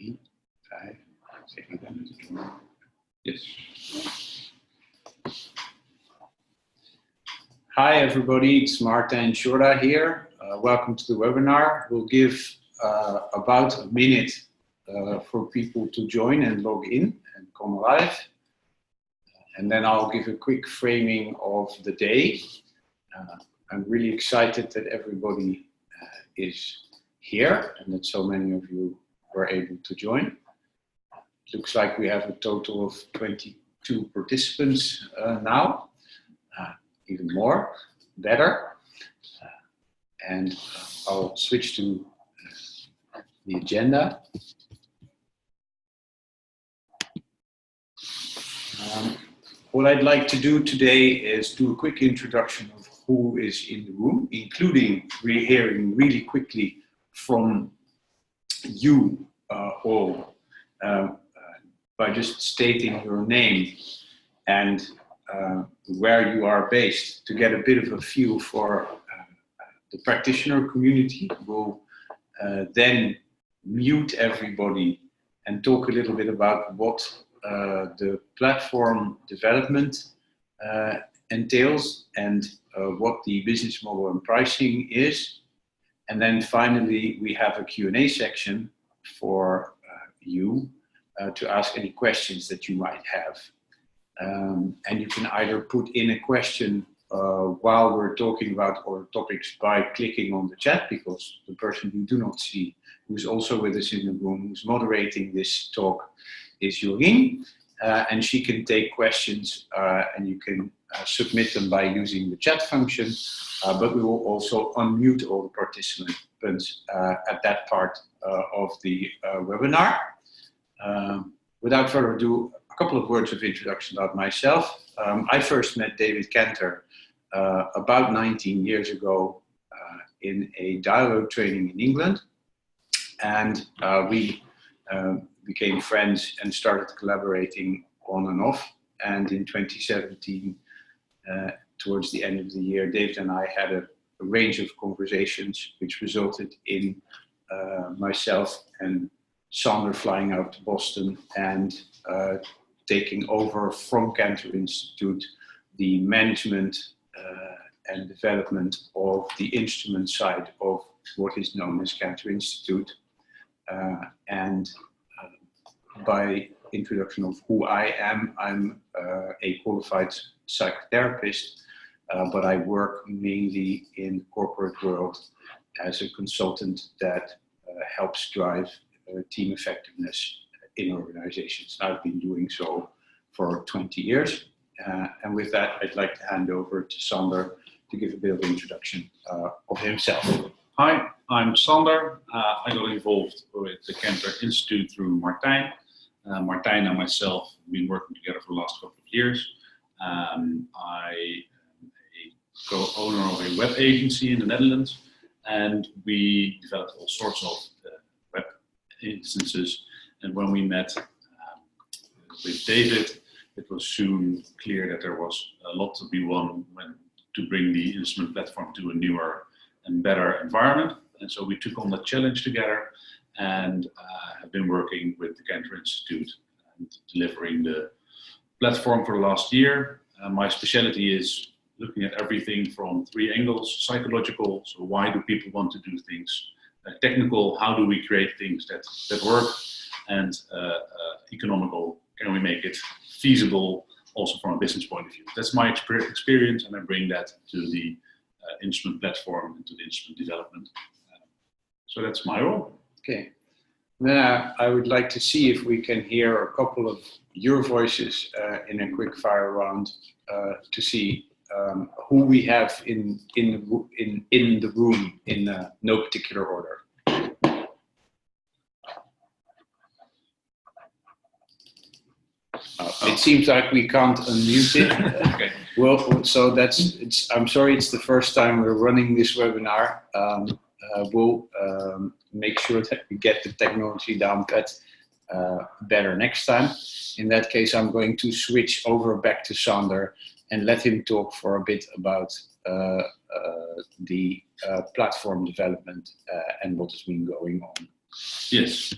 3, 5, 6, 7. Yes. Hi everybody, it's Martin Shorda here. Welcome to the webinar. We'll give about a minute for people to join and log in and come live. And then I'll give a quick framing of the day. I'm really excited that everybody is here and that so many of you were able to join. It looks like we have a total of 22 participants now. Even more, better. And I'll switch to the agenda. What I'd like to do today is do a quick introduction of who is in the room, including hearing really quickly from you all by just stating your name and where you are based to get a bit of a feel for the practitioner community. We'll then mute everybody and talk a little bit about what the platform development entails and what the business model and pricing is. And then finally, we have a Q&A section for you to ask any questions that you might have. And you can either put in a question while we're talking about our topics by clicking on the chat, because the person you do not see, who's also with us in the room, who's moderating this talk, is Jorien. And she can take questions and you can submit them by using the chat function, but we will also unmute all the participants at that part of the webinar. Without further ado, a couple of words of introduction about myself. I first met David Kantor about 19 years ago in a dialogue training in England, and we became friends and started collaborating on and off. And in 2017, towards the end of the year, David and I had a range of conversations which resulted in myself and Sander flying out to Boston and taking over from Kantor Institute the management and development of the instrument side of what is known as Kantor Institute. And by introduction of who I am, I'm a qualified psychotherapist, but I work mainly in the corporate world as a consultant that helps drive team effectiveness in organizations. I've been doing so for 20 years. And with that, I'd like to hand over to Sander to give a bit of an introduction of himself. Hi, I'm Sander. I got involved with the Kantor Institute through Martijn. Martijn and myself have been working together for the last couple of years. I am a co-owner of a web agency in the Netherlands, and we developed all sorts of web instances. And when we met with David, it was soon clear that there was a lot to be won to bring the instrument platform to a newer and better environment. And so we took on that challenge together and have been working with the Kantor Institute and delivering the platform for the last year. My specialty is looking at everything from 3 angles: psychological, so why do people want to do things; technical, how do we create things that work; and economical, can we make it feasible also from a business point of view. That's my experience, and I bring that to the instrument platform and to the instrument development. So that's my role. Okay. Now I would like to see if we can hear a couple of your voices in a quick fire round to see who we have in the room in no particular order. It seems like we can't unmute it. Okay. Well, so I'm sorry, it's the first time we're running this webinar. We'll make sure that we get the technology down pat better next time. In that case, I'm going to switch over back to Sander and let him talk for a bit about Yes.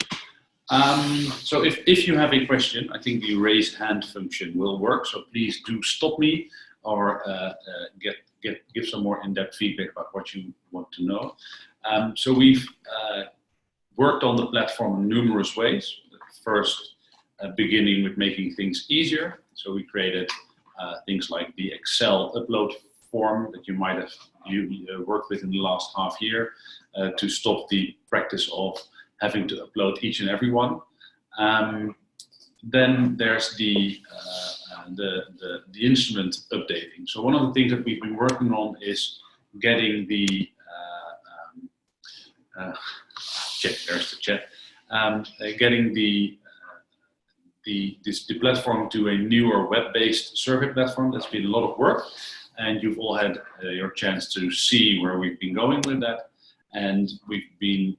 So if you have a question, I think the raise hand function will work. So please do stop me or give some more in-depth feedback about what you want to know. So we've worked on the platform in numerous ways. First, beginning with making things easier. So we created things like the Excel upload form that you might have worked with in the last half year to stop the practice of having to upload each and every one. Then there's the instrument updating. So one of the things that we've been working on is getting the there's the chat. Getting the platform to a newer web-based survey platform. That's been a lot of work, and you've all had your chance to see where we've been going with that. And we've been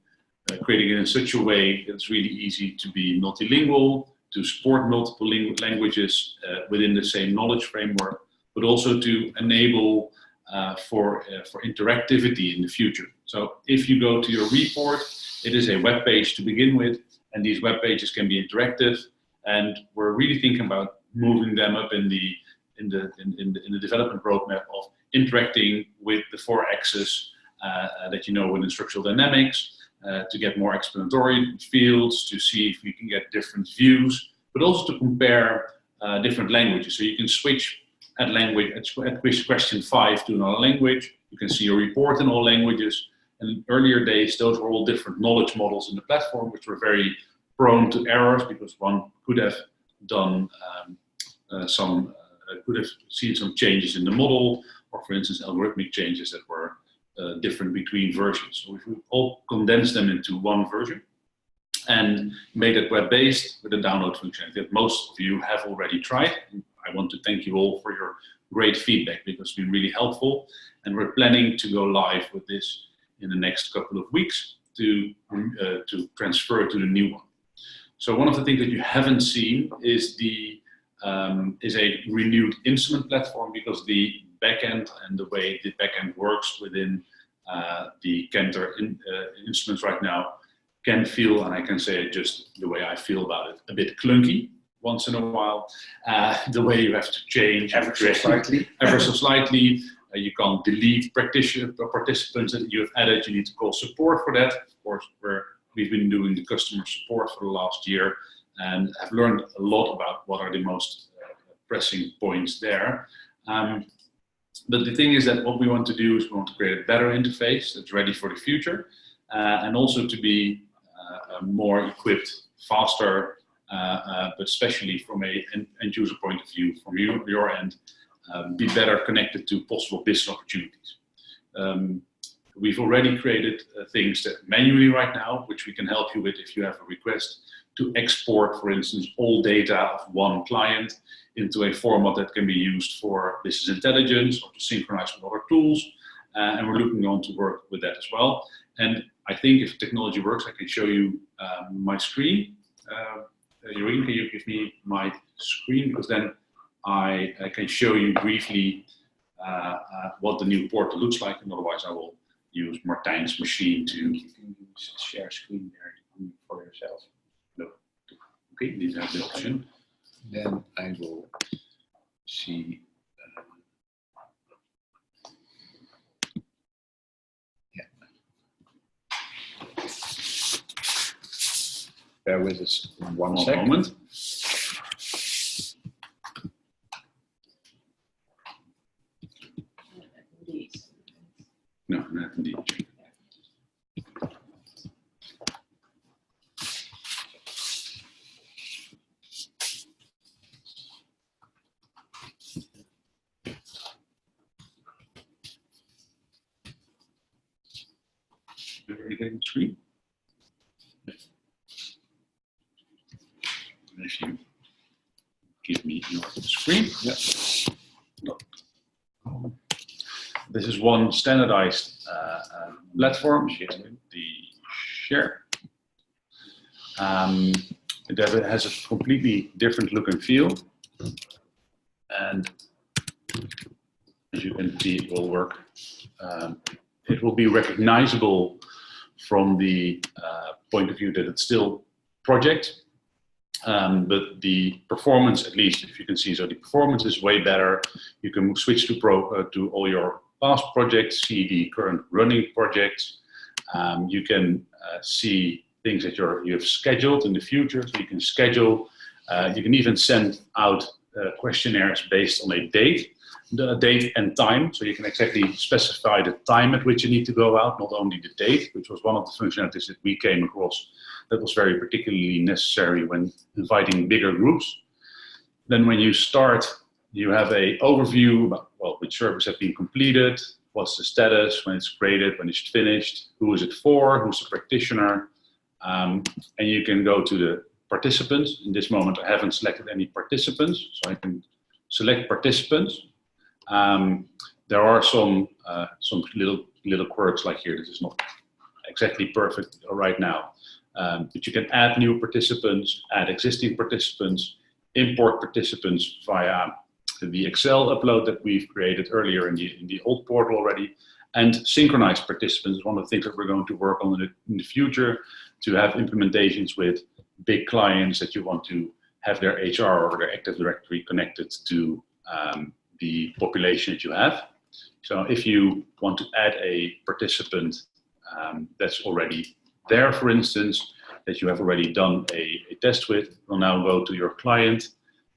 creating it in such a way that it's really easy to be multilingual, to support multiple languages within the same knowledge framework, but also to enable for interactivity in the future. So if you go to your report, it is a web page to begin with, and these web pages can be interactive. And we're really thinking about moving them up in the development roadmap of interacting with the 4 axes that you know within structural dynamics, to get more explanatory fields, to see if we can get different views, but also to compare different languages. So you can switch at question 5 to another language. You can see a report in all languages. And in earlier days, those were all different knowledge models in the platform, which were very prone to errors because one could have done could have seen some changes in the model, or for instance, algorithmic changes that were different between versions. So we've all condensed them into one version and made it web-based with a download functionality that most of you have already tried. I want to thank you all for your great feedback because it's been really helpful. And we're planning to go live with this in the next couple of weeks to transfer to the new one. So one of the things that you haven't seen is a renewed instrument platform, because the backend and the way the backend works within the Kantor Instruments right now can feel, and I can say it just the way I feel about it, a bit clunky once in a while. The way you have to change ever so slightly. Ever so slightly. You can't delete participants that you have added. You need to call support for that. Of course, we've been doing the customer support for the last year and have learned a lot about what are the most pressing points there. But the thing is that what we want to do is we want to create a better interface that's ready for the future, and also to be more equipped, faster, but especially from a end user point of view, from your end, be better connected to possible business opportunities. We've already created things that manually right now, which we can help you with if you have a request to export, for instance, all data of one client into a format that can be used for business intelligence or to synchronize with other tools. And we're looking on to work with that as well. And I think if technology works, I can show you my screen. Jorien, can you give me my screen? Because then I can show you briefly what the new portal looks like, and otherwise I will use Martijn's machine to... You can use share screen there for yourself. No. Okay, these are the option. Then I will see... Bear with us one moment. No, not indeed. Are you getting the screen? If you give me your screen. Yes. No. This is one standardized platform, the share. It has a completely different look and feel. And as you can see, it will work. It will be recognizable from the point of view that it's still project. But the performance, at least if you can see, so the performance is way better. You can switch to all your past projects, see the current running projects. You can see things that you have scheduled in the future. So you can schedule. You can even send out questionnaires based on a date, the date and time. So you can exactly specify the time at which you need to go out, not only the date, which was one of the functionalities that we came across that was very particularly necessary when inviting bigger groups. Then when you start, you have an overview about, well, which service have been completed, what's the status, when it's created, when it's finished, who is it for, who's the practitioner, and you can go to the participants. In this moment, I haven't selected any participants, so I can select participants. There are some little quirks like here. This is not exactly perfect right now. But you can add new participants, add existing participants, import participants via the Excel upload that we've created earlier in the old portal already, and synchronize participants is one of the things that we're going to work on in the future, to have implementations with big clients that you want to have their HR or their Active Directory connected to the population that you have. So if you want to add a participant that's already there, for instance, that you have already done a test with, will now go to your client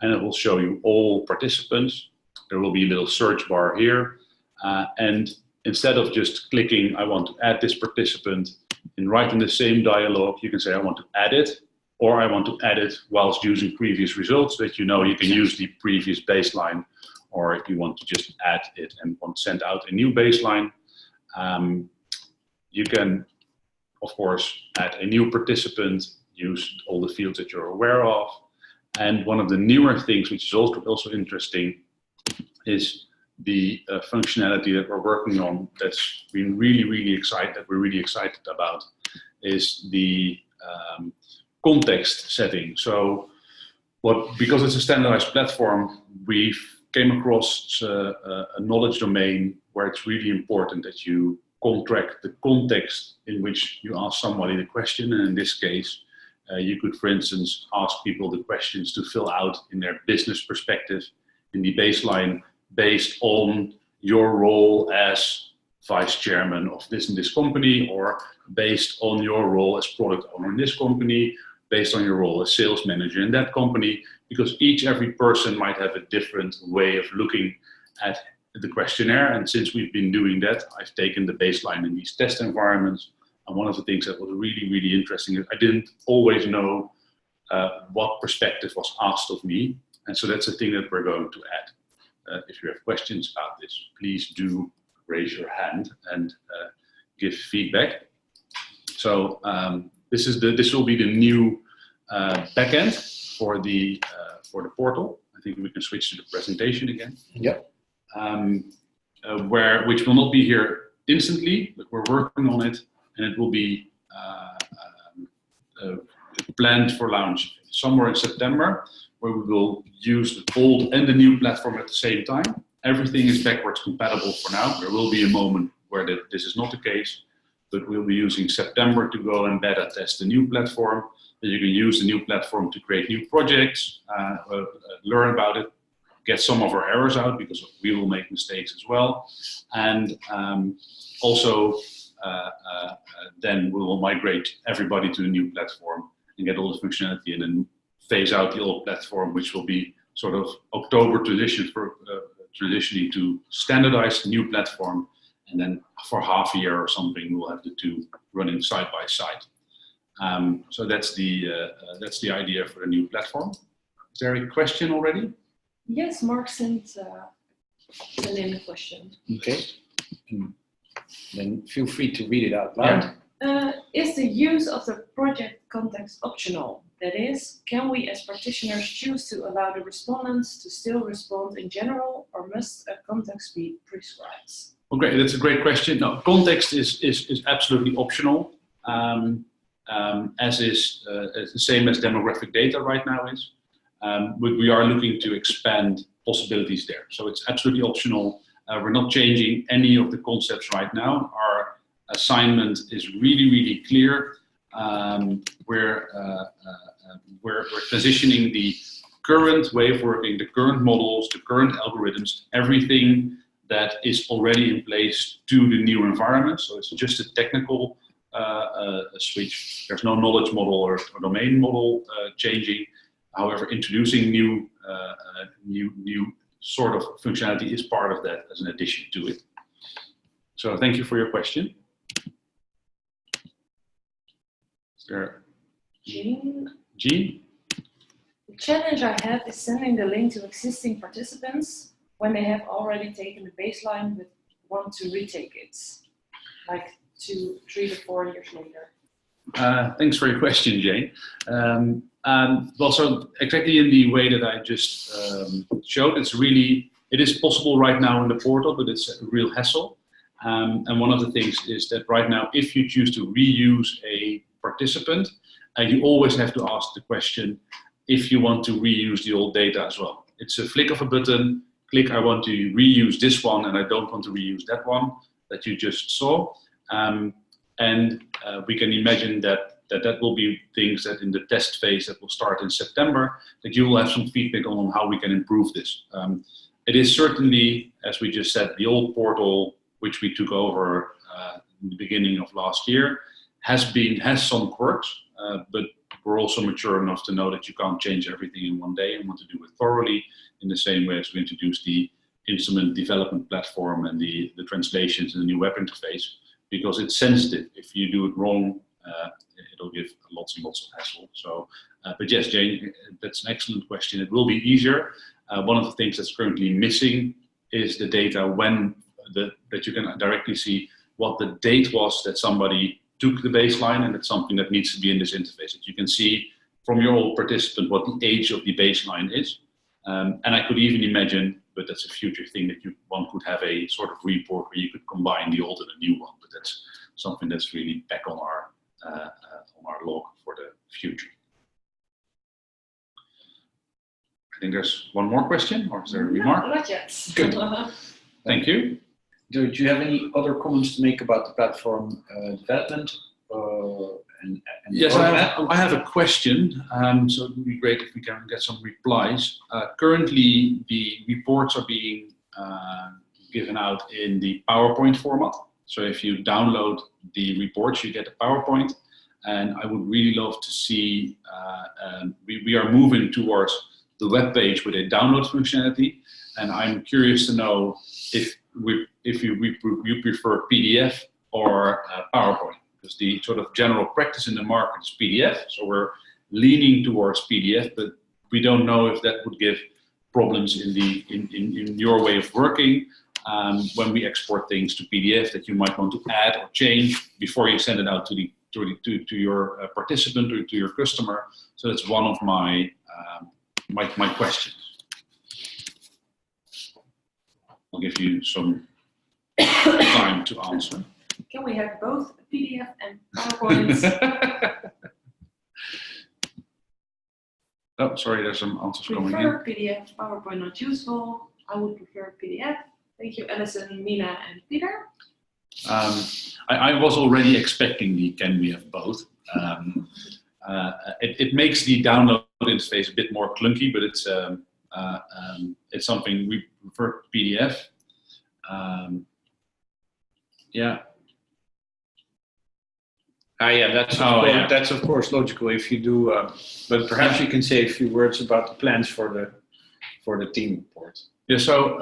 and it will show you all participants. There will be a little search bar here. And instead of just clicking, I want to add this participant, and right in the same dialog, you can say, I want to add it, or I want to add it whilst using previous results, so that you know you can use the previous baseline, or if you want to just add it and want to send out a new baseline. You can, of course, add a new participant, use all the fields that you're aware of. And one of the newer things, which is also interesting, is the functionality that we're working on that's been really excited, that we're really excited about, is the context setting. So because it's a standardized platform, we've came across a knowledge domain where it's really important that you contract the context in which you ask somebody the question. And in this case, you could, for instance, ask people the questions to fill out in their business perspective in the baseline based on your role as vice chairman of this and this company, or based on your role as product owner in this company, based on your role as sales manager in that company, because every person might have a different way of looking at the questionnaire. And since we've been doing that, I've taken the baseline in these test environments. And one of the things that was really interesting is I didn't always know what perspective was asked of me. And so that's a thing that we're going to add. If you have questions about this, please do raise your hand and give feedback. So this will be the new backend for the portal. I think we can switch to the presentation again. Yep. Which will not be here instantly, but we're working on it, and it will be planned for launch somewhere in September, where we will use the old and the new platform at the same time. Everything is backwards compatible for now. There will be a moment where this is not the case, but we'll be using September to go and beta test the new platform. That you can use the new platform to create new projects, learn about it, get some of our errors out, because we will make mistakes as well. And also, then we will migrate everybody to the new platform and get all the functionality, and then phase out the old platform, which will be sort of October transitioning to standardized new platform. And then for half a year or something, we'll have the two running side by side. So that's the idea for the new platform. Is there a question already? Yes, Mark sent in a question. Okay. Then feel free to read it out loud. Yeah. Is the use of the project context optional? That is, can we as practitioners choose to allow the respondents to still respond in general, or must a context be prescribed? Okay, that's a great question. No, context is absolutely optional, as is the same as demographic data right now is. But we are looking to expand possibilities there. So it's absolutely optional. We're not changing any of the concepts right now. Our assignment is really clear. we're transitioning the current way of working, the current models, the current algorithms, everything that is already in place to the new environment. So it's just a technical switch. There's no knowledge model or domain model changing. However, introducing new sort of functionality is part of that as an addition to it. So thank you for your question. Is there Jean? Jean? The challenge I have is sending the link to existing participants when they have already taken the baseline but want to retake it, like 2, 3 to 4 years later. Thanks for your question, Jane. Well, so exactly in the way that I just showed, it is possible right now in the portal, but it's a real hassle. And one of the things is that right now, if you choose to reuse a participant, you always have to ask the question if you want to reuse the old data as well. It's a flick of a button, click, I want to reuse this one and I don't want to reuse that one that you just saw. We can imagine that will be things that in the test phase that will start in September, that you will have some feedback on how we can improve this. It is certainly, as we just said, the old portal, which we took over in the beginning of last year, has some quirks, but we're also mature enough to know that you can't change everything in one day and want to do it thoroughly in the same way as we introduced the instrument development platform and the translations and the new web interface, because it's sensitive. If you do it wrong, it'll give lots and lots of hassle. So, but yes, Jane, that's an excellent question. It will be easier. One of the things that's currently missing is the data that you can directly see what the date was that somebody took the baseline, and it's something that needs to be in this interface. That you can see from your old participant what the age of the baseline is. And I could even imagine, but that's a future thing, that one could have a sort of report where you could combine the old and the new one. But that's something that's really back on our log for the future. I think there's one more question, or is there a remark? No, not yet. Good. Thank you. Do you have any other comments to make about the platform development? Yes, I have a question. So it would be great if we can get some replies. Currently, the reports are being given out in the PowerPoint format. So if you download the reports, you get a PowerPoint. And I would really love to see, we are moving towards the web page with a download functionality. And I'm curious to know if you prefer PDF or PowerPoint, because the sort of general practice in the market is PDF. So we're leaning towards PDF, but we don't know if that would give problems in your way of working when we export things to PDF that you might want to add or change before you send it out to your participant or to your customer. So that's one of my my questions. I'll give you some time to answer. Can we have both PDF and PowerPoint? Oh, sorry, there's some answers coming in. Prefer PDF, PowerPoint not useful. I would prefer PDF. Thank you, Alison, Mina, and Peter. I was already expecting the can we have both. It makes the download interface a bit more clunky, but it's something we prefer PDF. Yeah. Yeah, that's of course logical if you do. But perhaps you can say a few words about the plans for the team report. Yeah. So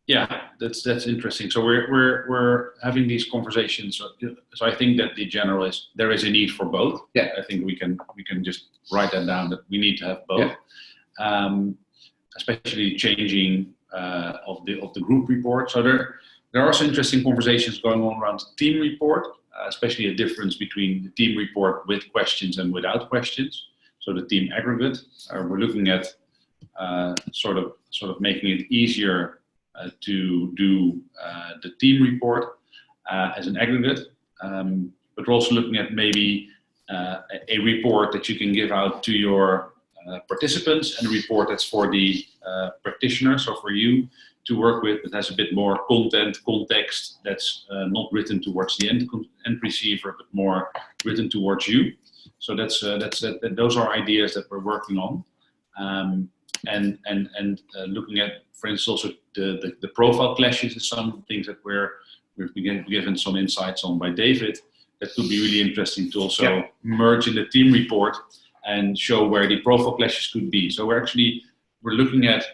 yeah, that's interesting. So we're having these conversations. So I think that the general is there is a need for both. Yeah. I think we can just write that down, that we need to have both. Yeah. Especially changing of the group report. So there are some interesting conversations going on around the team report, especially a difference between the team report with questions and without questions. So the team aggregate, we're looking at sort of making it easier to do the team report as an aggregate, but we're also looking at maybe a report that you can give out to your participants and a report that's for the practitioner, so for you, to work with that has a bit more content, context that's not written towards the end receiver, but more written towards you. So those are ideas that we're working on. And looking at, for instance, also the profile clashes is some things that we've been given some insights on by David. That could be really interesting to also merge in the team report and show where the profile clashes could be. So we're looking at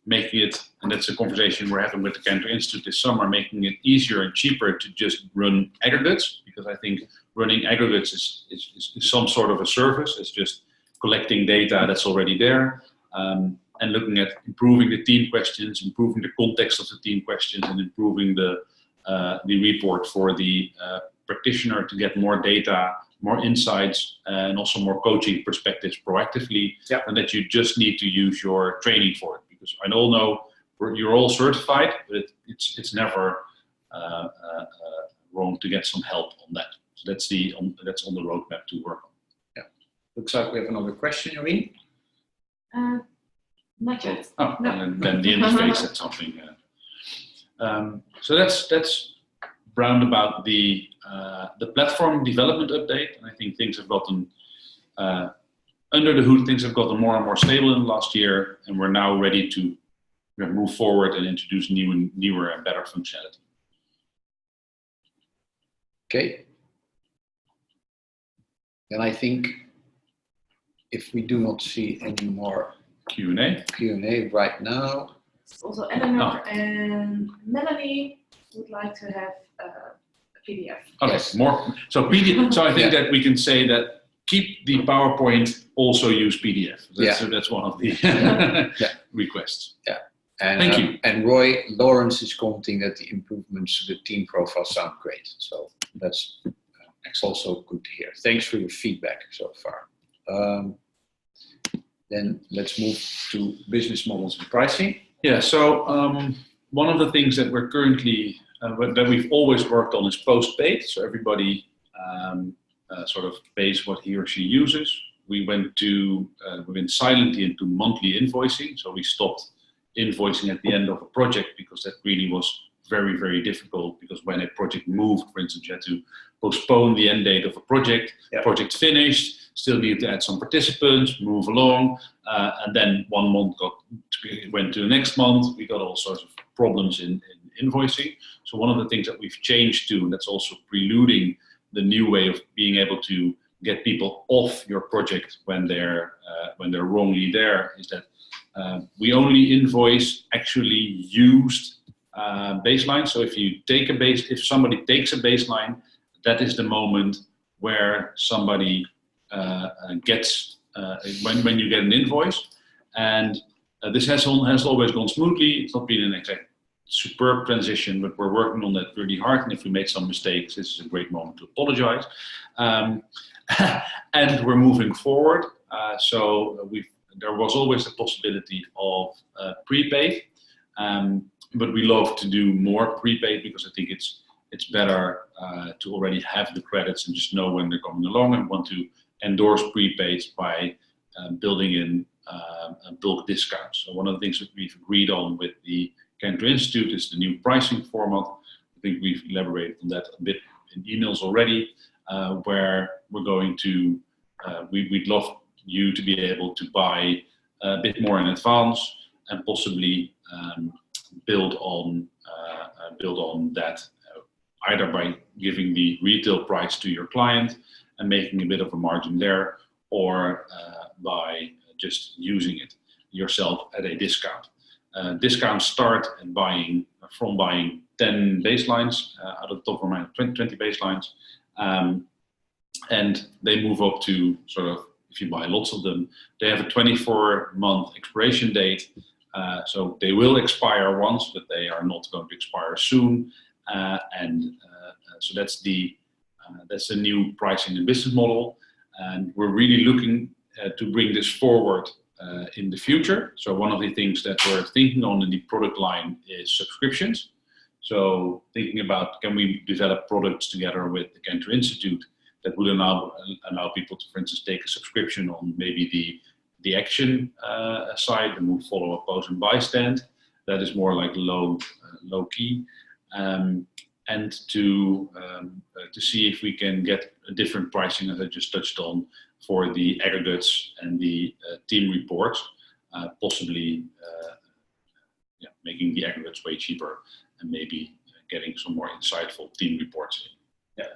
making it, and that's a conversation we're having with the Kantor Institute this summer, making it easier and cheaper to just run aggregates, because I think running aggregates is some sort of a service. It's just collecting data that's already there, and looking at improving the team questions, improving the context of the team questions, and improving the report for the practitioner to get more data, more insights, and also more coaching perspectives proactively, and that you just need to use your training for it. Because I all know you're all certified, but it's never wrong to get some help on that. So that's on the roadmap to work on. Yeah, looks like we have another question, Jorien. Not yet. Oh, no. And then the interface said something. So that's round about the platform development update. And I think things have gotten under the hood. Things have gotten more and more stable in the last year, and we're now ready to move forward and introduce newer and better functionality. Okay. Then I think if we do not see any more Q&A right now. Also, Eleanor and Melanie would like to have a PDF. Okay, more. So PDF. So I think that we can say that keep the PowerPoint, also use PDF. So that's one of the requests. Yeah. And, thank you. And Roy Lawrence is commenting that the improvements to the team profile sound great. So that's also good to hear. Thanks for your feedback so far. Then let's move to business models and pricing. Yeah, so one of the things that we're currently, that we've always worked on is post-paid. So everybody sort of pays what he or she uses. We went silently into monthly invoicing. So we stopped invoicing at the end of a project because that really was very, very difficult, because when a project moved, for instance, you had to postpone the end date of a project, project finished, still need to add some participants, move along, and then 1 month went to the next month. We got all sorts of problems in invoicing. So one of the things that we've changed to, and that's also preluding the new way of being able to get people off your project when they're wrongly there, is that we only invoice actually used baseline. So if somebody takes a baseline, that is the moment where somebody gets when you get an invoice. And this has always gone smoothly. It's not been an exact superb transition, but we're working on that really hard. And if we made some mistakes, this is a great moment to apologize. And we're moving forward. So there was always the possibility of prepaid, but we love to do more prepaid, because I think it's better to already have the credits and just know when they're coming along, and want to endorse prepaids by building in bulk discounts. So one of the things that we've agreed on with the Kantor Institute is the new pricing format. I think we've elaborated on that a bit in emails already, where we're going to, we'd love you to be able to buy a bit more in advance, and possibly build on that, either by giving the retail price to your client and making a bit of a margin there, or by just using it yourself at a discount. Discounts start at buying 10 baselines, out of the top of my 20 baselines, and they move up to sort of, if you buy lots of them, they have a 24-month expiration date. So they will expire once, but they are not going to expire soon. So that's the new pricing and business model. And we're really looking to bring this forward in the future. So one of the things that we're thinking on in the product line is subscriptions. So thinking about, can we develop products together with the Kantor Institute that would allow people to, for instance, take a subscription on maybe the action side, the move, follow up, pose, and buy stand, that is more like low key, and to see if we can get a different pricing, as I just touched on, for the aggregates and the team reports, possibly making the aggregates way cheaper and maybe getting some more insightful team reports in. Yeah,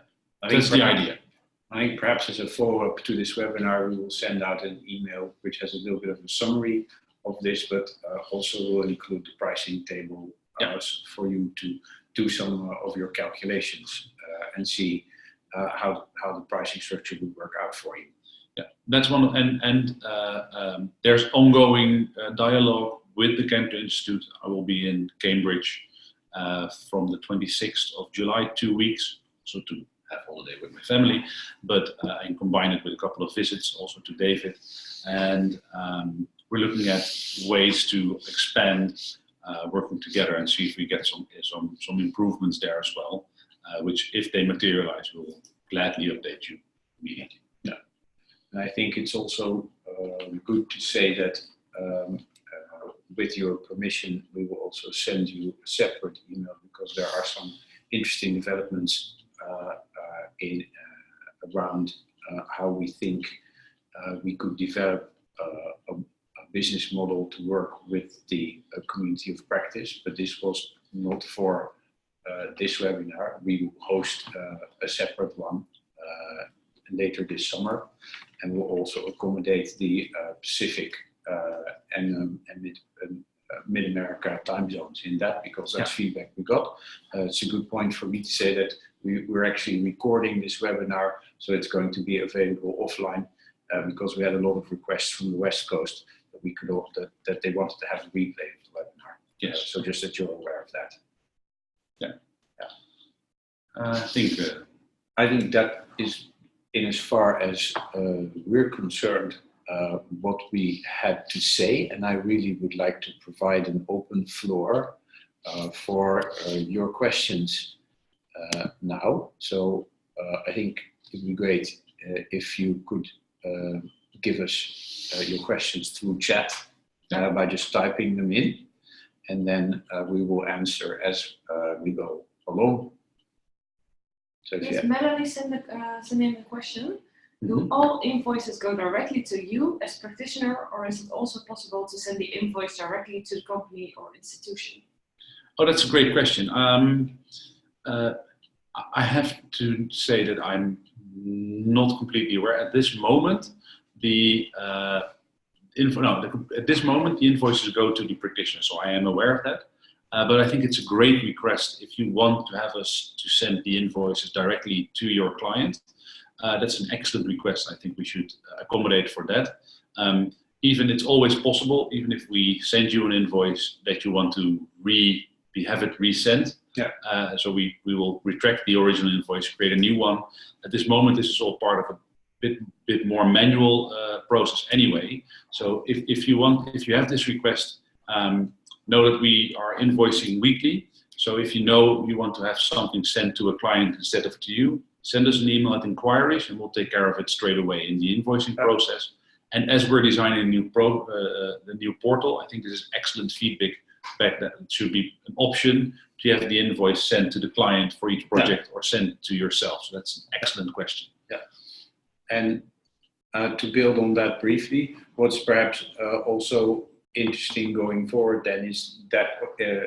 that's the idea. I think perhaps as a follow-up to this webinar, we will send out an email which has a little bit of a summary of this, but also will include the pricing table for you to do some of your calculations and see how the pricing structure would work out for you. Yeah, that's one, and there's ongoing dialogue with the Kantor Institute. I will be in Cambridge from the 26th of July, 2 weeks, so to have holiday with my family, but I combine it with a couple of visits also to David, and we're looking at ways to expand working together and see if we get some improvements there as well, which if they materialize, we'll gladly update you immediately. Yeah, and I think it's also good to say that with your permission, we will also send you a separate email, because there are some interesting developments around how we think we could develop a business model to work with the community of practice. But this was not for this webinar. We will host a separate one later this summer, and we'll also accommodate the Pacific and Mid-America time zones in that, because that's feedback we got. It's a good point for me to say that we're actually recording this webinar, so it's going to be available offline, because we had a lot of requests from the West Coast that we could that they wanted to have a replay of the webinar. Yes. So just that you're aware of that. Yeah. Yeah. I think that is, in as far as we're concerned, what we had to say, and I really would like to provide an open floor for your questions now. So I think it would be great if you could give us your questions through chat by just typing them in, and then we will answer as we go along. So yes, Melanie sent in a question. Do all invoices go directly to you as practitioner, or is it also possible to send the invoice directly to the company or institution? Oh, that's a great question. I have to say that I'm not completely aware at this moment. At this moment, the invoices go to the practitioner, so I am aware of that. But I think it's a great request if you want to have us to send the invoices directly to your client. That's an excellent request. I think we should accommodate for that. Even it's always possible, even if we send you an invoice that you want to have it resent. Yeah. So we will retract the original invoice, create a new one. At this moment, this is all part of a bit more manual process anyway. So if you have this request, know that we are invoicing weekly. So if you know you want to have something sent to a client instead of to you, send us an email at inquiries, and we'll take care of it straight away in the invoicing process. And as we're designing the new portal, I think this is excellent feedback that it should be an option to have the invoice sent to the client for each project or send it to yourself. So that's an excellent question. Yeah. And to build on that briefly, what's perhaps also interesting going forward then is that,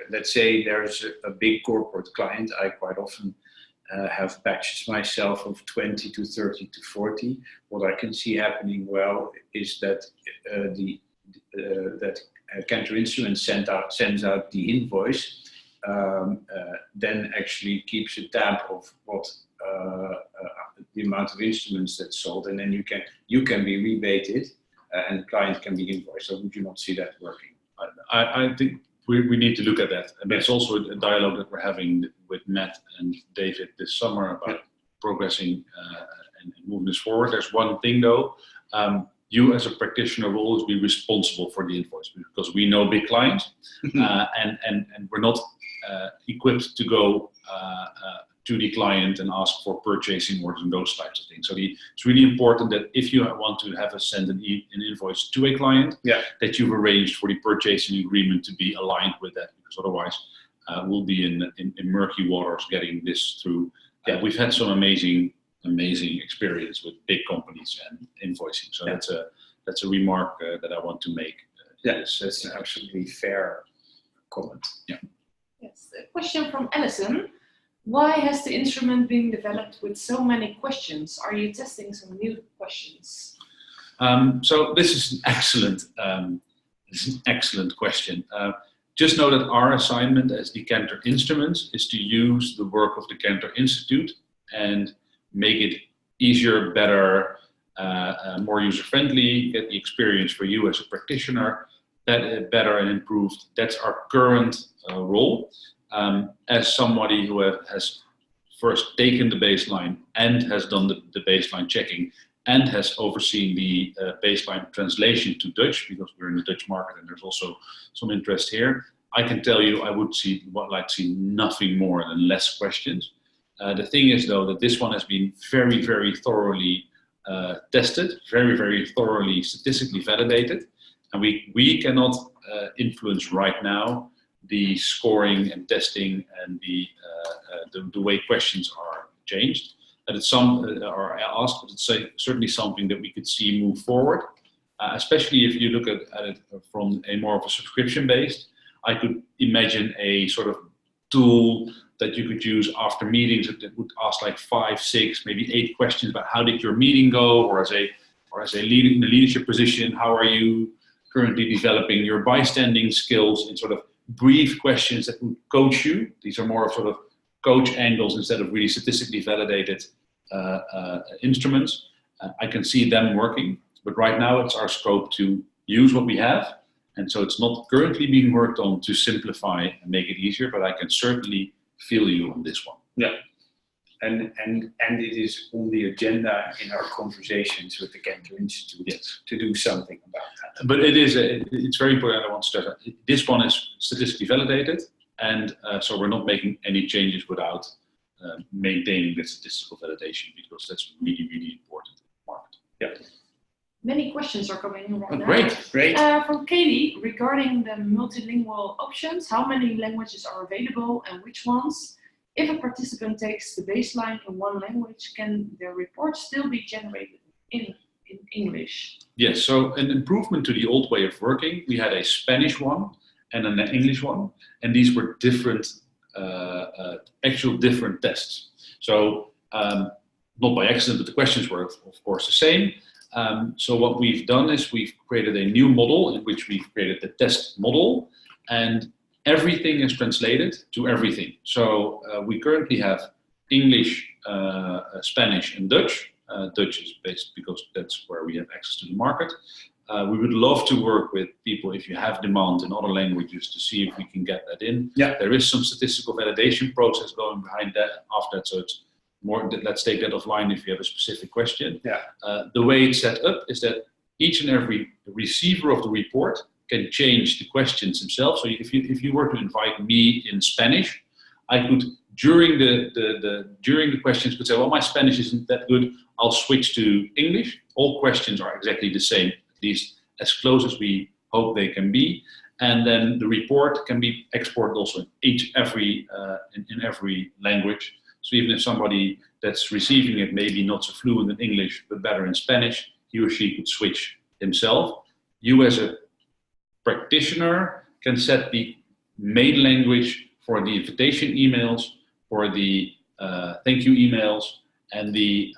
let's say there's a big corporate client. I quite often have batches myself of 20 to 30 to 40. What I can see happening well is that Kantor Instruments sends out the invoice, then actually keeps a tab of what the amount of instruments that's sold, and then you can be rebated and the client can be invoiced. So would you not see that working? I think we need to look at that. And it's also a dialogue that we're having with Matt and David this summer about progressing and moving this forward. There's one thing though, you as a practitioner will always be responsible for the invoice, because we know big clients and we're not equipped to go to the client and ask for purchasing orders and those types of things. So it's really important that if you want to have send an invoice to a client, that you've arranged for the purchasing agreement to be aligned with that, because otherwise we'll be in murky waters getting this through. We've had some amazing experience with big companies and invoicing. So that's a remark that I want to make. Yes, that's an absolutely fair comment. Yeah. Yes, a question from Alison. Why has the instrument been developed with so many questions? Are you testing some new questions? So this is an excellent question. Just know that our assignment as the Kantor Instruments is to use the work of the Kantor Institute and make it easier, better, more user-friendly, get the experience for you as a practitioner better and improved. That's our current role. As somebody who has first taken the baseline and has done the baseline checking and has overseen the baseline translation to Dutch, because we're in the Dutch market and there's also some interest here, I can tell you I would like to see nothing more than less questions. The thing is, though, that this one has been very, very thoroughly tested, very, very thoroughly statistically validated, and we cannot influence right now the scoring and testing and the way questions are changed. That it's are asked, but it's certainly something that we could see move forward, especially if you look at it from a more of a subscription based. I could imagine a sort of tool that you could use after meetings that would ask like 5, 6, maybe 8 questions about how did your meeting go, or as a leader in a leadership position, how are you currently developing your bystanding skills, in sort of brief questions that would coach you. These are more sort of coach angles instead of really statistically validated instruments. I can see them working, but right now it's our scope to use what we have. And so it's not currently being worked on to simplify and make it easier, but I can certainly feel you on this one. Yeah, and it is on the agenda in our conversations with the Kantor Institute to do something about that. But it's very important. I want to start. This one is statistically validated, and so we're not making any changes without maintaining the statistical validation, because that's really, really important in the market. Yeah. Many questions are coming in right now. Great. From Katie, regarding the multilingual options, how many languages are available and which ones? If a participant takes the baseline in one language, can their report still be generated in English? Yes, so an improvement to the old way of working. We had a Spanish one and an English one, and these were different, actual different tests. So not by accident, but the questions were of course the same. So what we've done is we've created a new model in which we've created the test model, and everything is translated to everything. So we currently have English, Spanish, and Dutch. Dutch is based because that's where we have access to the market. We would love to work with people if you have demand in other languages to see if we can get that in. Yeah. There is some statistical validation process going behind that after that, so it's more, let's take that offline if you have a specific question. Yeah. The way it's set up is that each and every receiver of the report can change the questions themselves. So if you were to invite me in Spanish, I could during the questions could say, well, my Spanish isn't that good, I'll switch to English. All questions are exactly the same, at least as close as we hope they can be. And then the report can be exported also in every language. So even if somebody that's receiving it may be not so fluent in English, but better in Spanish, he or she could switch himself. You as a practitioner can set the main language for the invitation emails, for the thank you emails, and the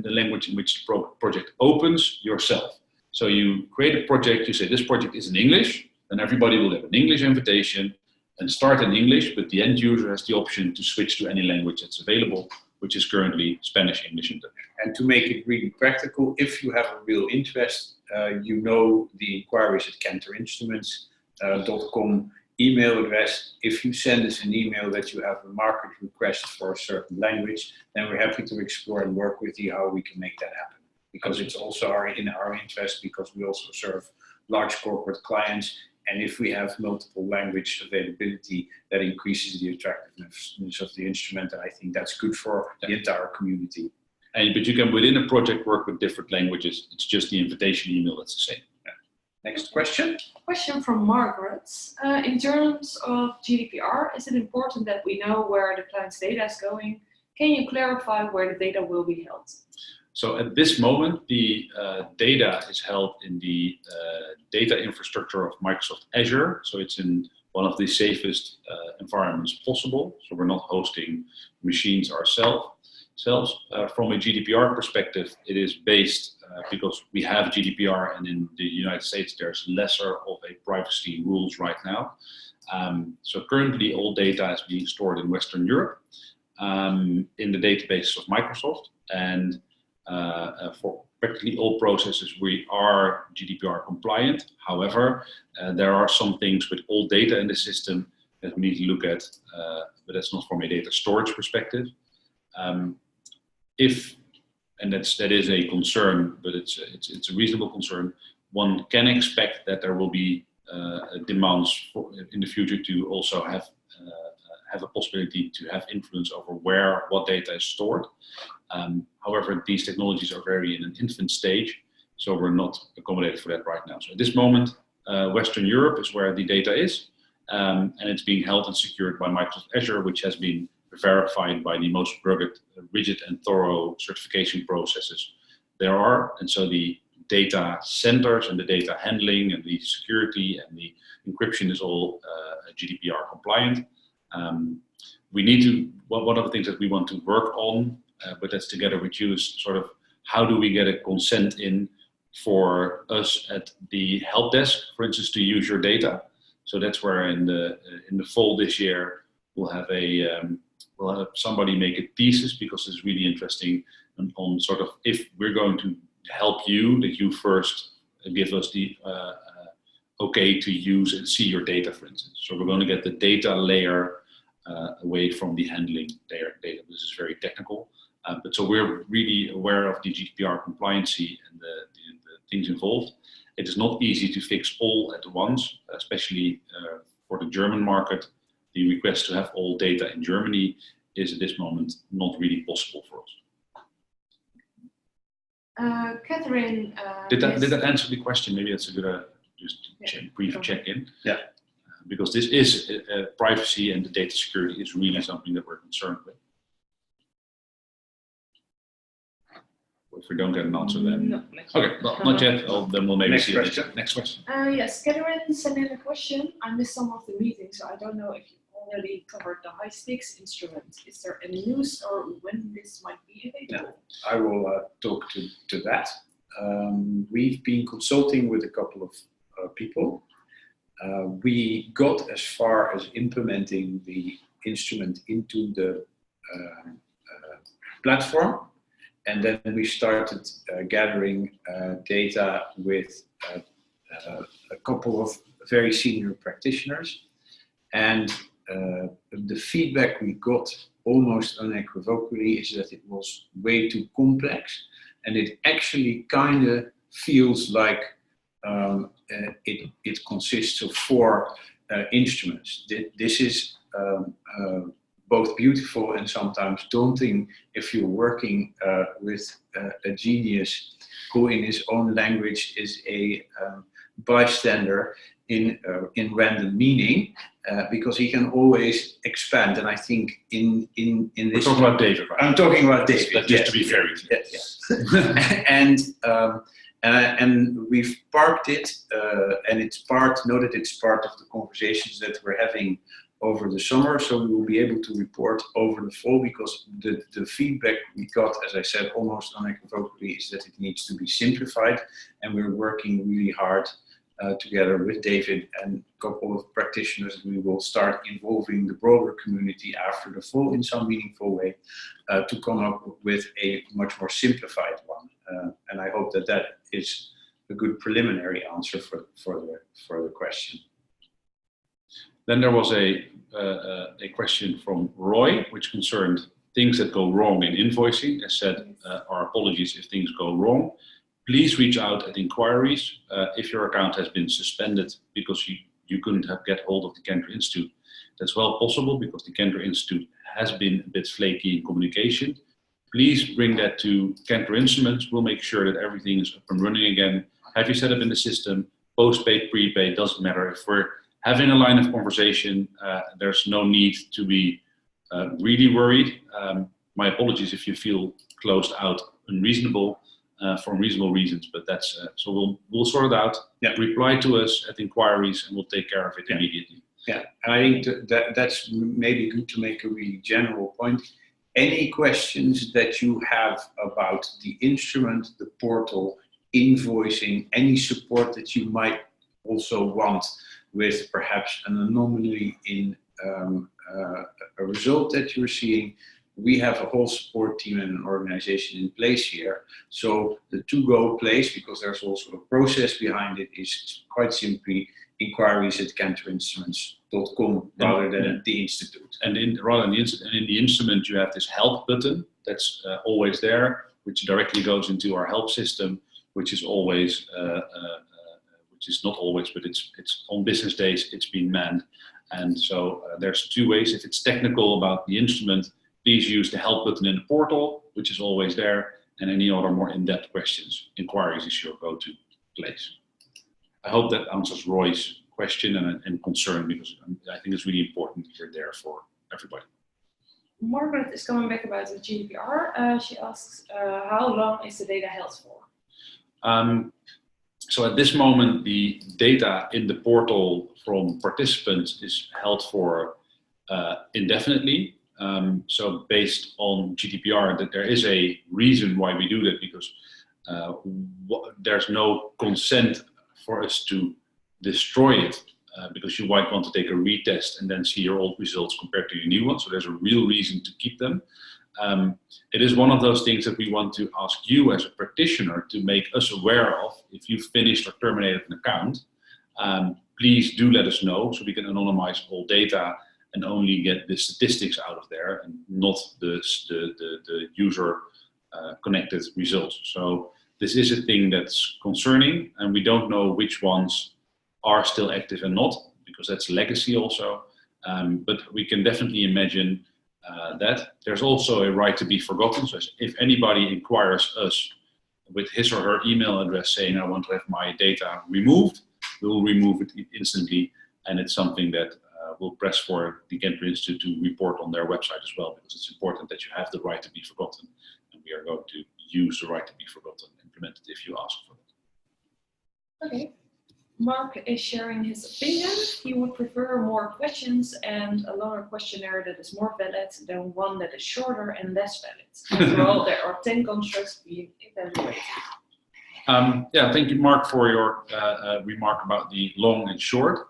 language in which the project opens yourself. So you create a project, you say this project is in English, then everybody will have an English invitation and start in English, but the end user has the option to switch to any language that's available, which is currently Spanish, English, and Dutch. And to make it really practical, if you have a real interest, you know the inquiries at kantorinstruments.com email address. If you send us an email that you have a market request for a certain language, then we're happy to explore and work with you how we can make that happen. Because it's also in our interest, because we also serve large corporate clients. And if we have multiple language availability, that increases the attractiveness of the instrument. And I think that's good for the entire community. But you can, within a project, work with different languages. It's just the invitation email that's the same. Next question. Question from Margaret. In terms of GDPR, is it important that we know where the client's data is going? Can you clarify where the data will be held? So at this moment, the data is held in the data infrastructure of Microsoft Azure. So it's in one of the safest environments possible. So we're not hosting machines ourselves. From a GDPR perspective, it is based because we have GDPR, and in the United States there's lesser of a privacy rules right now. So currently all data is being stored in Western Europe in the database of Microsoft, and for practically all processes we are GDPR compliant. However, there are some things with all data in the system that we need to look at, but that's not from a data storage perspective. That is a concern, but it's a reasonable concern. One can expect that there will be demands in the future to also have a possibility to have influence over what data is stored. However, these technologies are very in an infant stage, so we're not accommodated for that right now. So at this moment, Western Europe is where the data is, and it's being held and secured by Microsoft Azure, which has been verified by the most rugged, rigid and thorough certification processes there are. And so the data centers and the data handling and the security and the encryption is all GDPR compliant. We need to, one of the things that we want to work on, but that's together with you, is sort of how do we get a consent in for us at the help desk, for instance, to use your data. So that's where in the fall this year, we'll have somebody make a thesis, because it's really interesting on sort of, if we're going to help you, that you first give us the okay to use and see your data, for instance. So we're going to get the data layer away from the handling layer data. This is very technical, but so we're really aware of the GDPR compliancy and the things involved. It is not easy to fix all at once, especially for the German market. The request to have all data in Germany is at this moment not really possible for us. Catherine, did that answer the question? Maybe that's a good brief check-in. Yeah. Because this is privacy, and the data security is really something that we're concerned with. If we don't get an answer, then no, okay, well, not yet. Then we'll maybe Next see question. Next question. Yes, Catherine sent in a question. I missed some of the meeting, so I don't know if you already covered the high stakes instrument. Is there any news or when this might be available? Yeah, I will talk to that. We've been consulting with a couple of people. We got as far as implementing the instrument into the platform, and then we started gathering data with a couple of very senior practitioners, and the feedback we got almost unequivocally is that it was way too complex, and it actually kind of feels like it consists of 4 instruments. This is both beautiful and sometimes daunting if you're working with a genius who in his own language is a bystander in random meaning, because he can always expand. And I think in this... We're talking about David, right? I'm talking about David. Just to be fair. Yes. And we've parked it, and it's part, know that it's part of the conversations that we're having over the summer, so we will be able to report over the fall, because the feedback we got, as I said, almost unequivocally, is that it needs to be simplified, and we're working really hard together with David and a couple of practitioners. We will start involving the broader community after the fall in some meaningful way to come up with a much more simplified one. And I hope that that is a good preliminary answer for the question. Then there was a question from Roy, which concerned things that go wrong in invoicing. As said, our apologies if things go wrong. Please reach out at inquiries if your account has been suspended because you you couldn't get hold of the Kantor Institute. That's well possible because the Kantor Institute has been a bit flaky in communication. Please bring that to Kantor Instruments. We'll make sure that everything is up and running again. Have you set up in the system? Postpaid, prepaid, doesn't matter. If we're having a line of conversation, there's no need to be really worried. My apologies if you feel closed out unreasonable for unreasonable reasons, but that's so we'll sort it out. Yeah. Reply to us at inquiries, and we'll take care of it immediately. Yeah, and I think that's maybe good to make a really general point. Any questions that you have about the instrument, the portal, invoicing, any support that you might also want with perhaps an anomaly in a result that you're seeing, we have a whole support team and an organization in place here. So the to-go place, because there's also a process behind it, is quite simply inquiries@kantorinstruments.com rather than at the institute. And in the instrument, you have this help button that's always there, which directly goes into our help system, which is always, which is not always, but it's on business days, it's been manned. And so there's two ways. If it's technical about the instrument, please use the help button in the portal, which is always there. And any other more in-depth questions, inquiries is your go-to place. I hope that answers Roy's question and concern, because I think it's really important that you're there for everybody. Margaret is coming back about the GDPR. She asks, how long is the data held for? So at this moment, the data in the portal from participants is held for indefinitely. So based on GDPR, that there is a reason why we do that, because there's no consent for us to destroy it, because you might want to take a retest and then see your old results compared to your new ones. So there's a real reason to keep them. It is one of those things that we want to ask you as a practitioner to make us aware of. If you've finished or terminated an account, please do let us know so we can anonymize all data and only get the statistics out of there and not the user connected results. So this is a thing that's concerning, and we don't know which ones are still active and not, because that's legacy also. But we can definitely imagine that. There's also a right to be forgotten. So if anybody inquires us with his or her email address saying, I want to have my data removed, we will remove it instantly. And it's something that we'll press for the Kantor Institute to report on their website as well, because it's important that you have the right to be forgotten. And we are going to use the right to be forgotten implemented if you ask for it. Okay. Mark is sharing his opinion. He would prefer more questions and a longer questionnaire that is more valid than one that is shorter and less valid. After all, there are 10 constructs being evaluated. Yeah, thank you, Mark, for your remark about the long and short.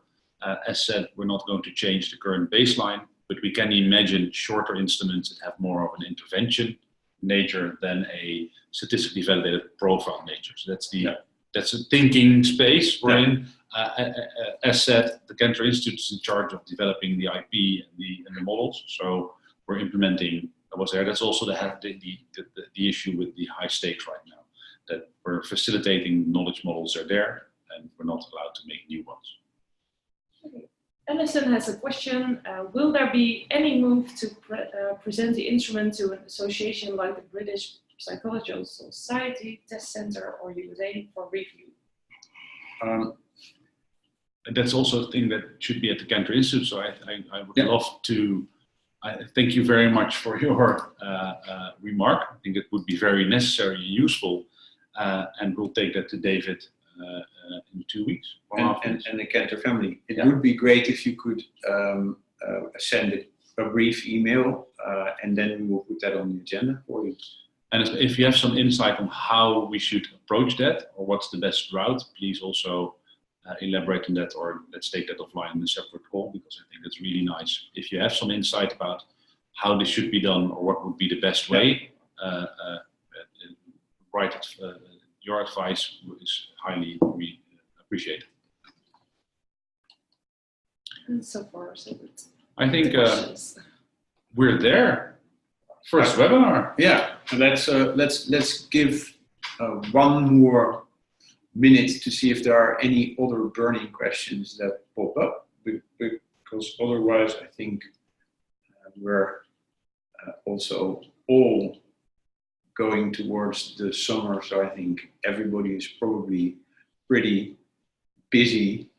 As said, we're not going to change the current baseline, but we can imagine shorter instruments that have more of an intervention nature than a statistically validated profile nature. So that's a thinking space we're in. As said, the Kantor Institute is in charge of developing the IP and the models. So we're implementing what's there. That's also the issue with the high stakes right now, that we're facilitating knowledge models are there, and we're not allowed to make new ones. Okay. Alison has a question. Will there be any move to present the instrument to an association like the British Psychological Society, Test Center, or USA for review? That's also a thing that should be at the Kantor Institute. So I would love to thank you very much for your remark. I think it would be very necessary and useful, and we'll take that to David in 2 weeks. And the Kantor family. It would be great if you could send a brief email, and then we will put that on the agenda for you. And if you have some insight on how we should approach that, or what's the best route, please also elaborate on that, or let's take that offline in a separate call, because I think it's really nice. If you have some insight about how this should be done, or what would be the best way, your advice is highly appreciated. And so far, so good. I think we're there. First webinar. Yeah, let's give one more minute to see if there are any other burning questions that pop up, because otherwise I think we're also all going towards the summer, so I think everybody is probably pretty busy,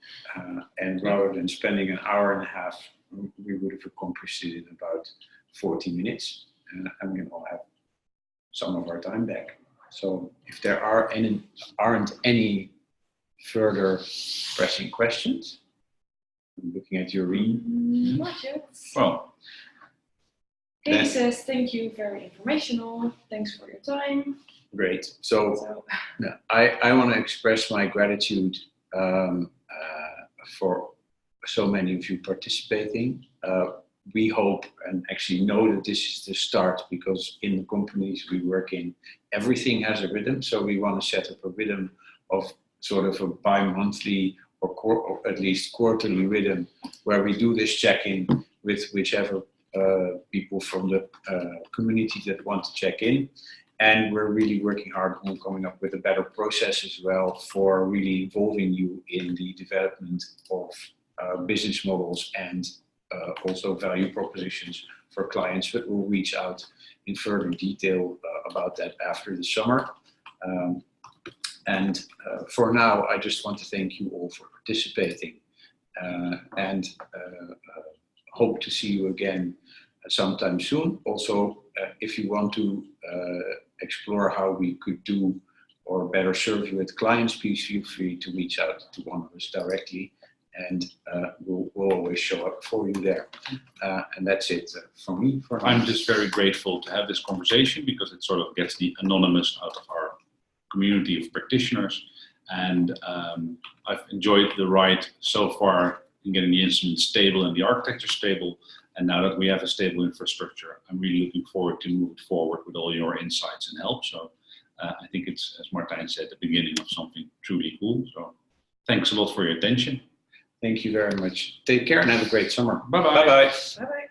and rather than spending an hour and a half, we would have accomplished it in about 40 minutes, and we all have some of our time back. So if there aren't any further pressing questions, I'm looking at Joreen. Not yet. Well, Katie says, thank you, very informational. Thanks for your time. Great. So I want to express my gratitude for so many of you participating. We hope and actually know that this is the start, because in the companies we work in, everything has a rhythm. So we want to set up a rhythm of sort of a bi-monthly or at least quarterly rhythm, where we do this check-in with whichever people from the community that want to check in. And we're really working hard on coming up with a better process as well for really involving you in the development of business models and also value propositions for clients. But we'll reach out in further detail about that after the summer. And for now, I just want to thank you all for participating, and hope to see you again sometime soon. Also, if you want to explore how we could do or better serve you with clients, please feel free to reach out to one of us directly, and we'll always show up for you there. And that's it from me. I'm just very grateful to have this conversation, because it sort of gets the anonymous out of our community of practitioners, and I've enjoyed the ride so far in getting the instrument stable and the architecture stable. And now that we have a stable infrastructure, I'm really looking forward to move forward with all your insights and help. So I think it's, as Martijn said, the beginning of something truly cool. So thanks a lot for your attention. Thank you very much. Take care and have a great summer. Bye-bye. Bye-bye. Bye-bye.